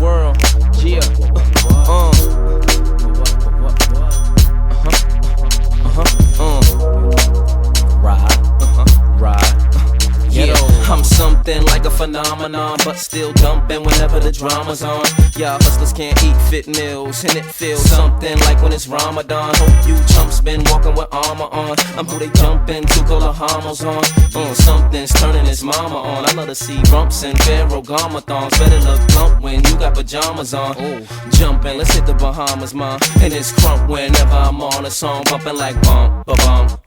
world. Yeah. I'm something like a phenomenon, but still dumping whenever the drama's on. Y'all hustlers can't eat fit meals, and it feels something like when it's Ramadan. Hope you chumps been walking with armor on. I'm who they jumping to, call the homos on. Something's turning his mama on. I love to see rumps and Pharaoh Gama thongs. Better look plump when you got pajamas on. Jumping, let's hit the Bahamas, ma. And it's crump whenever I'm on a song, bumping like bump, ba-bum.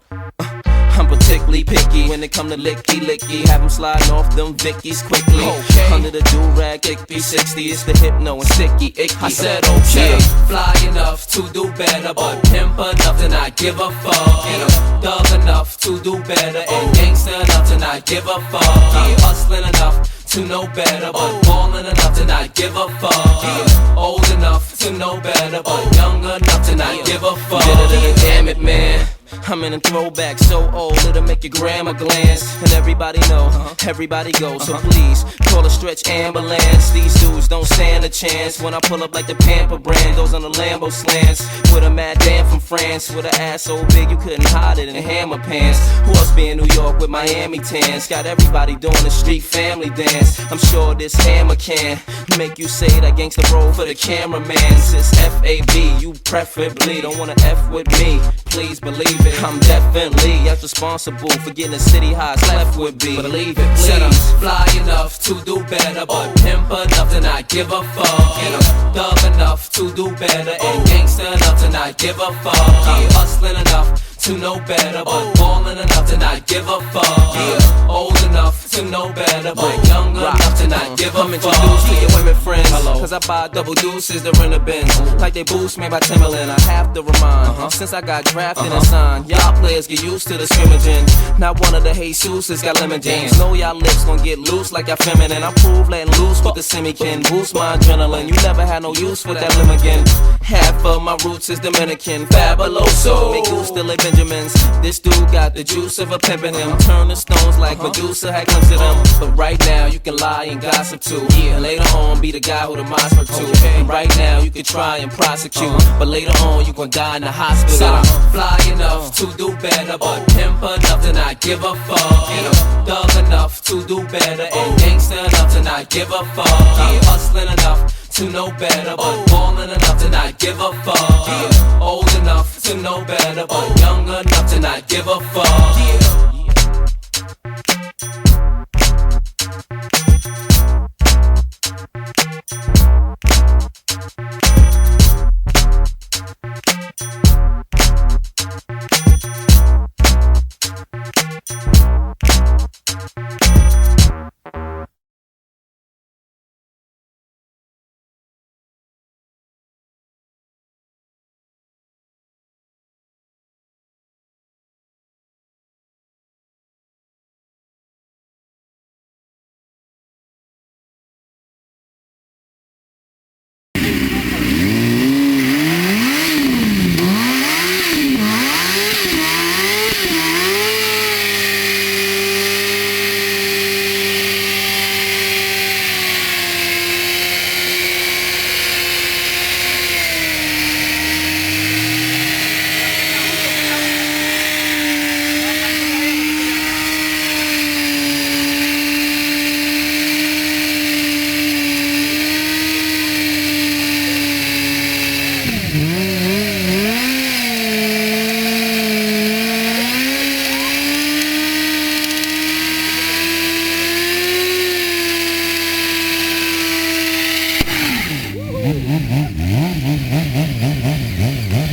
I'm particularly picky when it come to licky. Have them sliding off them Vickies quickly. Under the do-rag, icky 60. It's the hypno and sticky, icky. I said okay. Fly enough to do better, but pimp enough to not give a fuck. And I'm thug enough to do better, and gangster enough to not give a fuck. I'm hustling enough to know better, but ballin' enough to not give a fuck. Old enough to know better, but young enough to not give a fuck. Damn it, man. I'm in a throwback so old it'll make your grandma glance. And everybody know, everybody go. So please, call a stretch ambulance. These dudes don't stand a chance when I pull up like the Pamper brand. Those on the Lambo slants with a mad dam from France, with an ass so big you couldn't hide it in hammer pants. Who else be in New York with Miami tans? Got everybody doing the street family dance. I'm sure this hammer can make you say that gangsta roll for the cameraman. It's F-A-B, you preferably don't wanna F with me. Please believe it, I'm definitely as responsible for getting the city highs left would be. Believe it, Said I'm please. fly enough to do better, but pimp enough to not give a fuck. And I'm thug enough to do better, and gangster enough to not give a fuck. I'm hustling enough to know better, but ballin' enough to not give a fuck. Old enough to know better, but young enough to not give a I'm fuck. introduced to your women friends, cause I buy double deuces to rent a Benz. Like they boost made by Timberland, I have to remind. Since I got drafted and signed, y'all players get used to the scrimmaging. Not one of the Jesus's got lemon jams. Know y'all lips gon' get loose like y'all feminine. I prove letting loose with the semi-kin. Boost my adrenaline, you never had no use for that limousine. Half of my roots is Dominican, fabuloso. Make you still a Benjamins. This dude got the juice of a pimp in him. Turn the stones like Medusa had glimpsed of them. But right now you can lie and gossip too. And later on be the guy who the minds for too. And right now you can try and prosecute, but later on you gon' die in the hospital. Said I'm fly enough to do better, but pimp enough to not give a fuck. And I'm thug enough to do better, and gangster enough to not give a fuck. I'm hustling enough to know better, but ballin' enough to not give a fuck. Old enough to know better, but young enough to not give a fuck.